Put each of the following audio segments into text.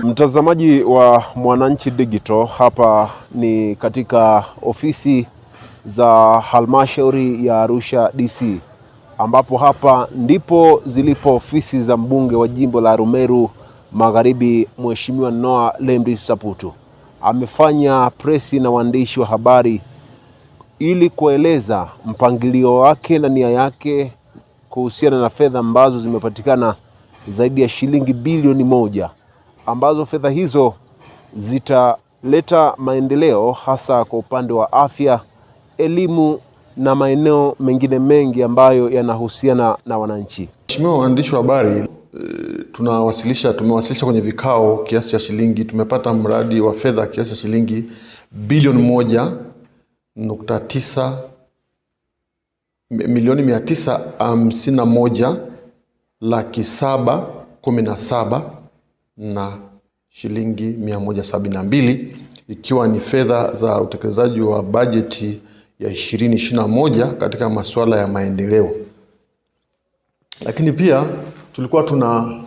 Mtazamaji wa Mwananchi Digital, hapa ni katika ofisi za halmashauri ya Arusha DC, ambapo hapa ndipo zilipo ofisi za mbunge wa jimbo la Arumeru Magharibi, Mheshimiwa Noah Lemdi Saputu. Amefanya presi na waandishi wa habari ili kueleza mpangilio wake na nia yake kuhusiana na fedha ambazo zimepatikana zaidi ya shilingi bilioni 1, ambazo fedha hizo zitaleta maendeleo hasa kwa upande wa afya, elimu na maeneo mengine mengi ambayo yanahusiana na wananchi. Mheshimiwa waandishi wa habari, tumewasilisha kwenye vikao kiasi cha shilingi, tumepata mradi wa fedha kiasi cha shilingi bilioni 1.9 milioni 951,717 na shilingi 172, ikiwa ni fedha za utekelezaji wa bajeti ya 2021 katika masuala ya maendeleo. Lakini pia tulikuwa tuna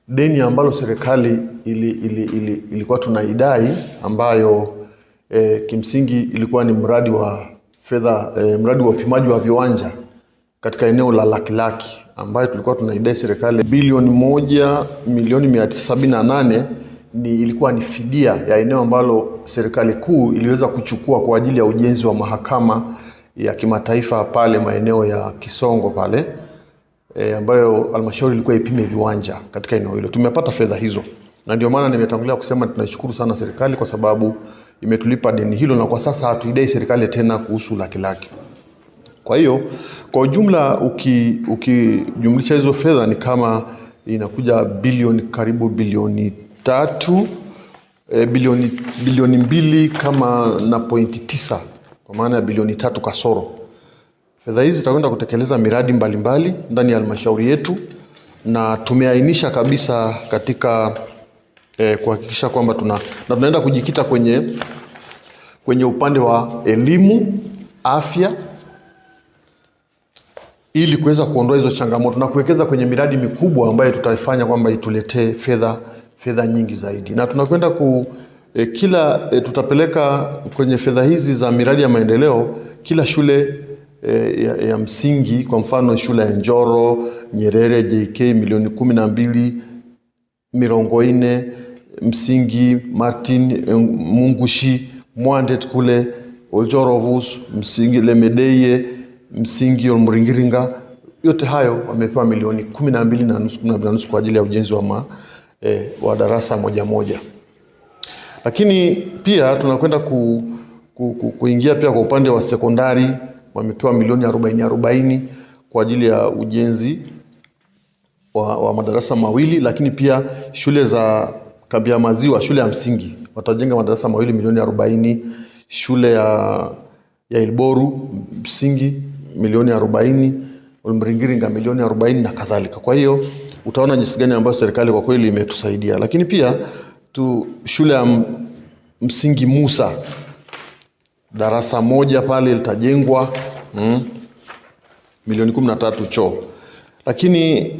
deni ambalo serikali ilikuwa tunaidai, ambayo kimsingi ilikuwa ni mradi wa fedha, mradi wa upimaji wa viwanja katika eneo la Laki, ambayo tulikuwa tunaidai serikali bilioni 1,978,000. Ilikuwa ni fidia ya eneo ambalo serikali kuu iliweza kuchukua kwa ajili ya ujenzi wa mahakama ya kimataifa pale maeneo ya Kisongo pale, ambayo halmashauri ilikuwa ipime viwanja katika eneo hilo. Tumepata fedha hizo, na ndio maana nimetangulia kusema tunashukuru sana serikali kwa sababu imetulipa deni hilo, na kwa sasa hatuidai serikali tena kuhusu Laki. Kwa hiyo kwa ujumla ukijumlisha hizo fedha ni kama inakuja karibu bilioni 3, bilioni 2 kama na .9, kwa maana ya bilioni 3 kasoro. Fedha hizi zitakwenda kutekeleza miradi mbalimbali ndani ya halmashauri yetu, na tumeainisha kabisa katika kuhakikisha kwamba tunaenda kujikita kwenye upande wa elimu, afya, ili kuweza kuondoa hizo changamoto na kuwekeza kwenye miradi mikubwa ambayo tutaifanya kwamba ituletee fedha nyingi zaidi. Na tunakwenda tutapeleka kwenye fedha hizi za miradi ya maendeleo kila shule ya msingi. Kwa mfano shule ya Njoro, Nyerere, JK milioni 12, Mirongoine msingi, Martin Mungushi, Mwandet kule, Oljorovus msingi, Lemedeye msingi, Olmuringiringa, yote hayo wamepewa milioni 12.5 kwa ajili ya ujenzi wa darasa moja. Lakini pia tunakwenda kuingia pia kwa upande wa sekondari, wamepewa milioni 40 kwa ajili ya ujenzi wa madarasa 2. Lakini pia shule za Kambi ya Maziwa, shule ya msingi, watajenga madarasa 2 milioni 40. Shule ya Ilboru msingi milioni 40, Olmuringiringa milioni 40 na kadhalika. Kwa hiyo utaona jinsi gani ambayo serikali kwa kweli imetusaidia. Lakini pia shule ya msingi Musa, darasa 1 pale litajengwa, milioni 13 choo. Lakini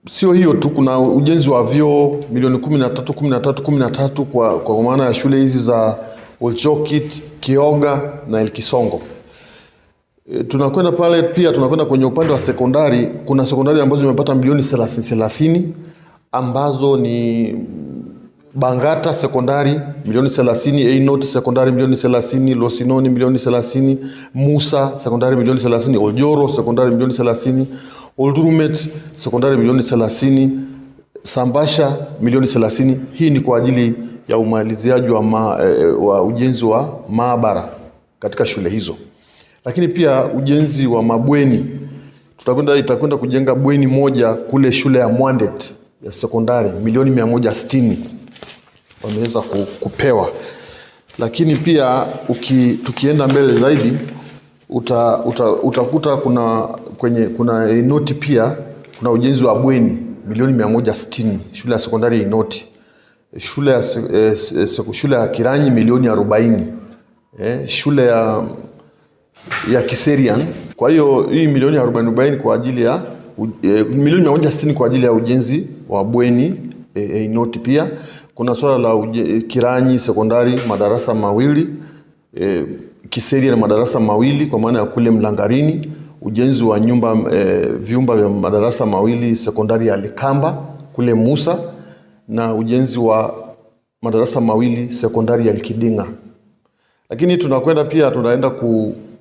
sio hiyo tu, kuna ujenzi wa vyoo milioni 13 kwa maana ya shule hizi za Olchokit, Kioga na Elkisongo. Tunakwenda pale pia, tunakwenda kwenye upande wa sekondari. Kuna sekondari ambazo zimepata milioni 30 ambazo ni Bangata sekondari milioni 30, Einot sekondari milioni 30, Losinoni milioni 30, Musa sekondari milioni 30, Oljoro sekondari milioni 30, Oldurumet sekondari milioni 30, Sambasha milioni 30. Hii ni kwa ajili ya umaliziaji wa ujenzi wa maabara katika shule hizo. Lakini pia ujenzi wa mabweni, itakwenda kujenga bweni moja kule shule ya Mwandet ya sekondari milioni 160. wameweza kupewa. Lakini pia tukienda mbele zaidi utakuta kuna Inoti pia kuna ujenzi wa bweni milioni 160 shule ya sekondari ya Inoti. Shule ya Kiranyi milioni 40. Shule ya Kiserian. Kwa hiyo hii milioni 40 kwa ajili ya milioni 160 kwa ajili ya ujenzi wa bweni Inoti pia. Kuna swala la Kiranyi sekondari madarasa mawili, Kiserian madarasa mawili kwa maana ya kule Mlangarini, ujenzi wa vyumba vya madarasa mawili sekondari ya Likamba kule Musa, na ujenzi wa madarasa mawili sekondari ya Likidinga. Lakini tunaenda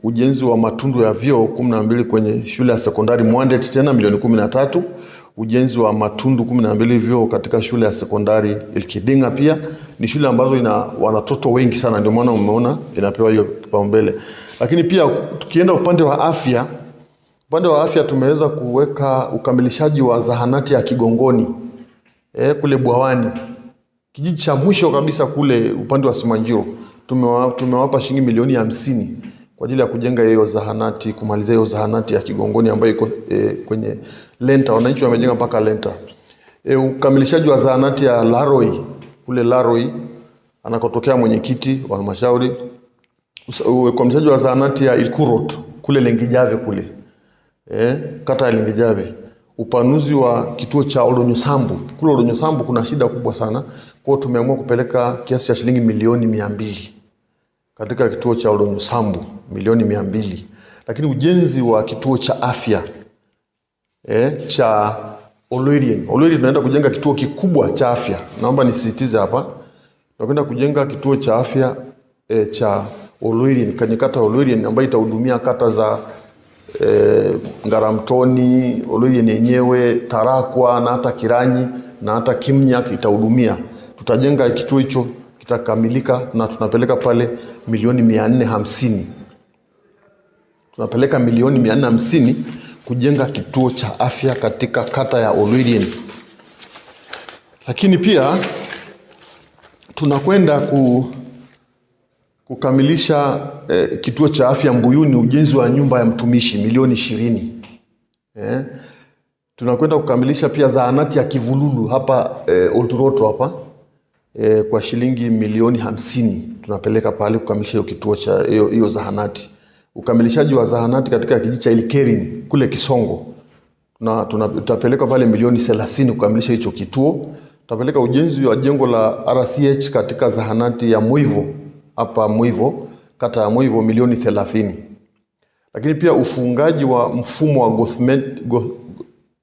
ujenzi wa matundu ya vyoo 12 kwenye shule ya sekondari Mwandet tena milioni 13, ujenzi wa matundu 12 vyoo katika shule ya sekondari Likidinga pia. Ni shule ambazo watoto wengi sana, ndio maana umeona inapewa hiyo kipaumbele. Lakini pia tukienda upande wa afya tumeweza kuweka ukamilishaji wa zahanati ya Kigongoni kule Bwawani, kijiji cha mwisho kabisa kule upande wa Simanjiro. Tumewapa shilingi milioni 50 kwa ajili ya kujenga hiyo zahanati, kumalizia hiyo zahanati ya Kigongoni ambayo iko kwenye Lenta. Wananchi wamejenga mpaka Lenta. Ukamilishaji wa zahanati ya Laroi kule Laroi anakotokea mwenyekiti wa halmashauri. Ukamilishaji wa zahanati ya Ilkurot kule Lengijave kule kata ya Lengijave. Upanuzi wa kituo cha Olonyosambu. Kule Olonyosambu kuna shida kubwa sana. Kwa hiyo tumeamua kupeleka kiasi cha shilingi milioni 200 katika kituo cha Olonyosambu, milioni 200. Lakini ujenzi wa kituo cha afya cha Oloirien tunaenda kujenga kituo kikubwa cha afya. Naomba nisisitize hapa. Tunakwenda kujenga kituo cha afya cha Oloirien, kata Oloirien ambayo itahudumia kata za Ngaramtoni, Oloirien yenyewe, Tarakwa na hata Kiranyi na hata Kimnyak itahudumia. Tutajenga kituo hicho, kitakamilika na tunapeleka pale milioni 450. Tunapeleka milioni 450 kujenga kituo cha afya katika kata ya Oloirien. Lakini pia tunakwenda kukamilisha kituo cha afya Mbuyuni, ujenzi wa nyumba ya mtumishi milioni 20. Tunakwenda kukamilisha pia zahanati ya Kivululu hapa Old Road hapa kwa shilingi milioni 50. Tunapeleka pale kukamilisha hiyo kituo cha hiyo zahanati. Ukamilishaji wa zahanati katika kijiji cha Ilkerin kule Kisongo, tutapeleka pale milioni 30 kukamilisha hicho kituo. Tutapeleka ujenzi wa jengo la RCH katika zahanati ya Muivo hapa Muivo, kata ya Muivo milioni 30. Lakini pia ufungaji wa mfumo wa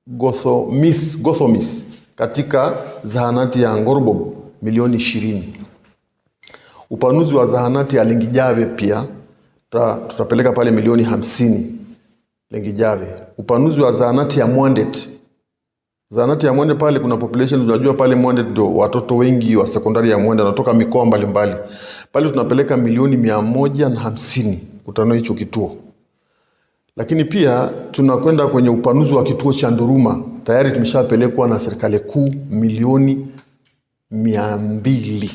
Gothomis katika zahanati ya Ngorbob milioni 20. Upanuzi wa zahanati ya Lengijave pia tutapeleka pale milioni 50 Lengijave. Upanuzi wa zahanati ya Mwandet. Zahanati ya Mwandet pale kuna population, unajua pale Mwandet ndio watoto wengi wa sekondari ya Mwandet wanatoka mikoa mbalimbali. Pale tunapeleka milioni 150 kutanua hicho kituo. Lakini pia tunakwenda kwenye upanuzi wa kituo cha Nduruma. Tayari tumeshapelekwa na serikali kuu milioni 200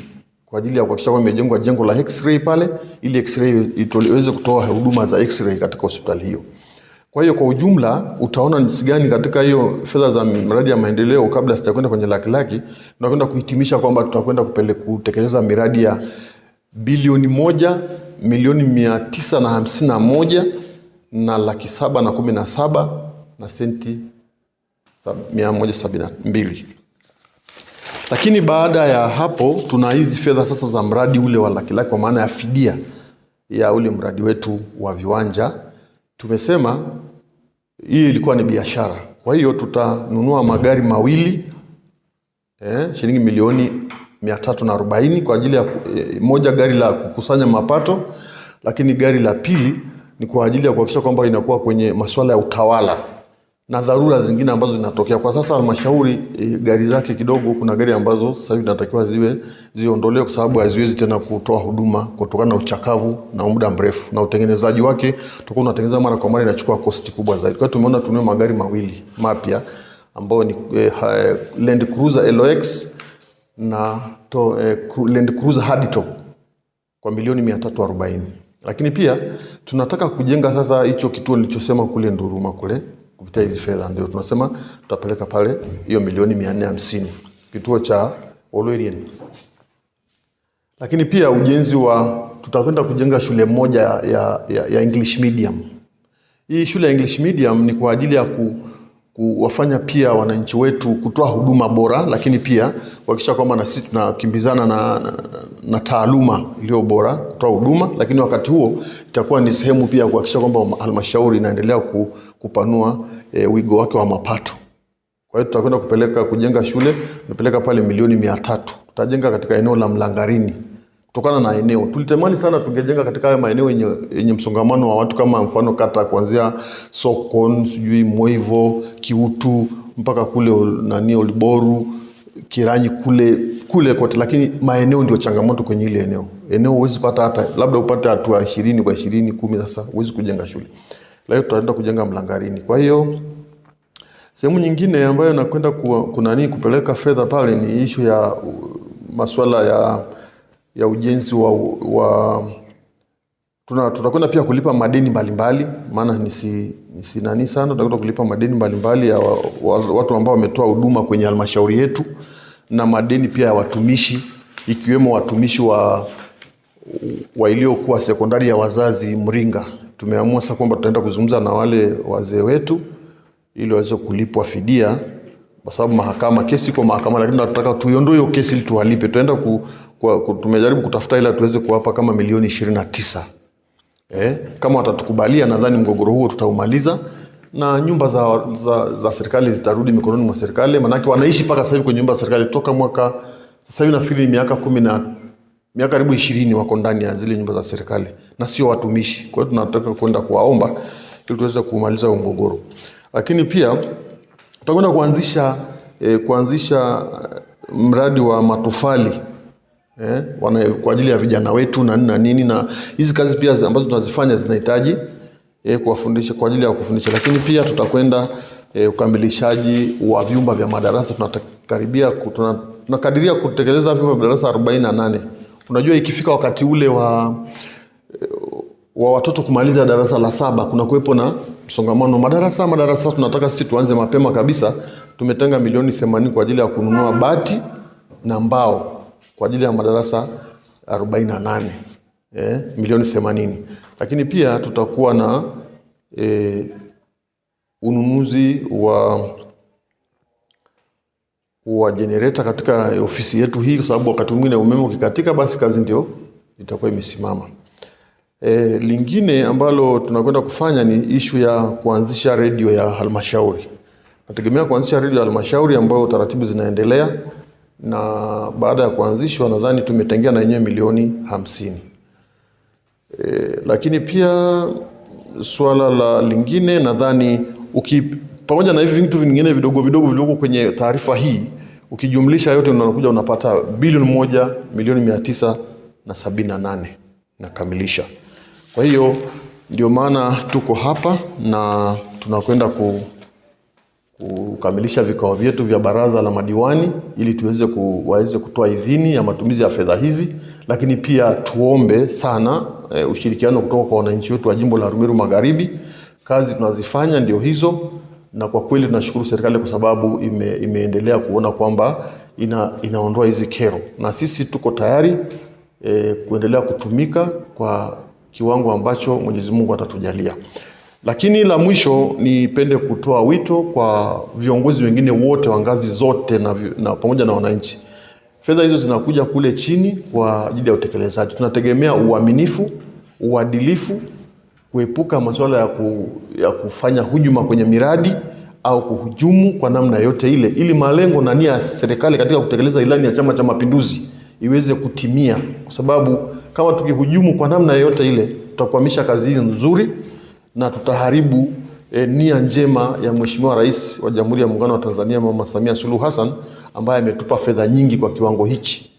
kwa ajili ya kuhakikisha kwamba imejengwa jengo la X-ray pale, ili X-ray iweze kutoa huduma za X-ray katika hospitali hiyo. Kwa hiyo kwa ujumla utaona jinsi gani katika hiyo fedha za miradi ya maendeleo, kabla sitakwenda kwenye laki, tunakwenda kuhitimisha kwamba tutakwenda kutekeleza miradi ya bilioni 1 milioni 951 na 717 na senti 172. Lakini baada ya hapo tuna hizi fedha sasa za mradi ule wa laki kwa maana ya fidia ya ule mradi wetu wa viwanja. Tumesema hii ilikuwa ni biashara. Kwa hiyo tutanunua magari mawili shilingi milioni 340 kwa ajili ya moja gari la kukusanya mapato, lakini gari la pili ni kwa ajili ya kuhakikisha kwamba inakuwa kwenye masuala ya utawala na dharura zingine ambazo zinatokea. Kwa sasa halmashauri gari zake kidogo, kuna gari ambazo sasa hivi zinatakiwa ziondolewe kwa sababu haziwezi tena kutoa huduma kutokana na uchakavu na muda mrefu, na utengenezaji wake tutakuwa tunatengeneza mara kwa mara, inachukua cost kubwa zaidi. Kwa hiyo tumeona tununue magari mawili mapya ambayo ni Land Cruiser LX na Land Cruiser Hardtop kwa milioni 340. Lakini pia tunataka kujenga sasa hicho kituo nilichosema kule Nduruma kule, kupitia hizi fedha ndio tunasema tutapeleka pale hiyo milioni 450, kituo cha Olorien. Lakini pia ujenzi tutakwenda kujenga shule moja ya English medium. Hii shule ya English medium ni kwa ajili ya kuwafanya pia wananchi wetu kutoa huduma bora, lakini pia kuhakikisha kwamba na sisi tunakimbizana na taaluma iliyo bora, kutoa huduma, lakini wakati huo itakuwa ni sehemu pia kuhakikisha kwamba halmashauri inaendelea kupanua wigo wake wa mapato. Kwa hiyo tutakwenda kujenga shule, tumepeleka pale milioni 300. Tutajenga katika eneo la Mlangarini. Kutokana na eneo, tulitamani sana tungejenga katika haya maeneo yenye msongamano wa watu, kama mfano kata kuanzia Sokon, sijui Moivo, Kiutu mpaka kule Oliboru, Kiranyi kule kote, lakini maeneo ndio changamoto kwenye ile eneo. Eneo huwezi pata hata labda upate hatua 20 kwa 20 10, sasa huwezi kujenga shule. Leo tutaenda kujenga Mlangarini. Kwa hiyo sehemu nyingine ambayo nakwenda kupeleka fedha pale ni issue ya masuala ya ujenzi tutakwenda pia kulipa madeni mbalimbali, maana nisi nani sana, tutakwenda kulipa madeni mbalimbali ya watu ambao wametoa huduma kwenye halmashauri yetu, na madeni pia ya watumishi, ikiwemo watumishi wa iliyokuwa sekondari ya wazazi Mringa. Tumeamua sasa kwamba tutaenda kuzungumza na wale wazee wetu ili waweze kulipwa fidia, kwa sababu kesi iko mahakama, lakini tunataka tuiondoe hiyo kesi ili tuwalipe. Tutaenda tumejaribu kutafuta ila tuweze kuwapa kama milioni 29. Kama watatukubalia, nadhani mgogoro huo tutaumaliza na nyumba za serikali zitarudi mikononi mwa serikali, maana wanaishi paka sasa hivi kwenye nyumba za serikali toka mwaka sasa hivi nafikiri miaka karibu 20 wako ndani ya zile nyumba za serikali na sio watumishi. Kwa hiyo tunataka kwenda kuwaomba ili tuweze kumaliza huo mgogoro. Lakini pia tutakwenda kuanzisha mradi wa matofali kwa ajili ya vijana wetu na nini, na hizi kazi pia ambazo tunazifanya zinahitaji kuwafundisha, kwa ajili ya kufundisha. Lakini pia tutakwenda ukamilishaji wa vyumba vya madarasa. Tunakadiria kutekeleza vyumba vya madarasa 48. Unajua ikifika wakati ule wa watoto kumaliza darasa la 7 kuna kuwepo na msongamano madarasa. Tunataka sisi tuanze mapema kabisa. Tumetenga milioni 80 kwa ajili ya kununua bati na mbao kwa ajili ya madarasa 48, milioni 80. Lakini pia tutakuwa na ununuzi wa generator katika ofisi yetu hii, kwa sababu wakati mwingine umeme ukikatika basi kazi ndio itakuwa imesimama. Lingine ambalo tunakwenda kufanya ni issue ya kuanzisha redio ya halmashauri. Nategemea kuanzisha redio ya halmashauri ambayo taratibu zinaendelea, na baada ya kuanzishwa nadhani tumetengea na yenyewe milioni 50. Lakini pia swala lingine nadhani pamoja na hivi vitu vingine vidogo kwenye taarifa hii, ukijumlisha yote unakuja unapata bilioni 1,978 nakamilisha. Kwa hiyo ndio maana tuko hapa na tunakwenda kukamilisha vikao vyetu vya baraza la madiwani ili waweze kutoa idhini ya matumizi ya fedha hizi. Lakini pia tuombe sana ushirikiano kutoka kwa wananchi wetu wa jimbo la Arumeru Magharibi. Kazi tunazifanya ndio hizo, na kwa kweli tunashukuru serikali kwa sababu imeendelea kuona kwamba inaondoa hizi kero, na sisi tuko tayari kuendelea kutumika kwa kiwango ambacho Mwenyezi Mungu atatujalia. Lakini la mwisho nipende kutoa wito kwa viongozi wengine wote wa ngazi zote na pamoja na wananchi. Fedha hizo zinakuja kule chini kwa ajili ya utekelezaji. Tunategemea uaminifu, uadilifu, kuepuka masuala ya kufanya hujuma kwenye miradi au kuhujumu kwa namna yote ile, ili malengo na nia ya serikali katika kutekeleza ilani ya Chama cha Mapinduzi iweze kutimia. Kwa sababu kama tukihujumu kwa namna yote ile, tutakwamisha kazi hii nzuri na tutaharibu nia njema ya Mheshimiwa Rais wa Jamhuri ya Muungano wa Tanzania Mama Samia Suluhu Hassan, ambaye ametupa fedha nyingi kwa kiwango hichi.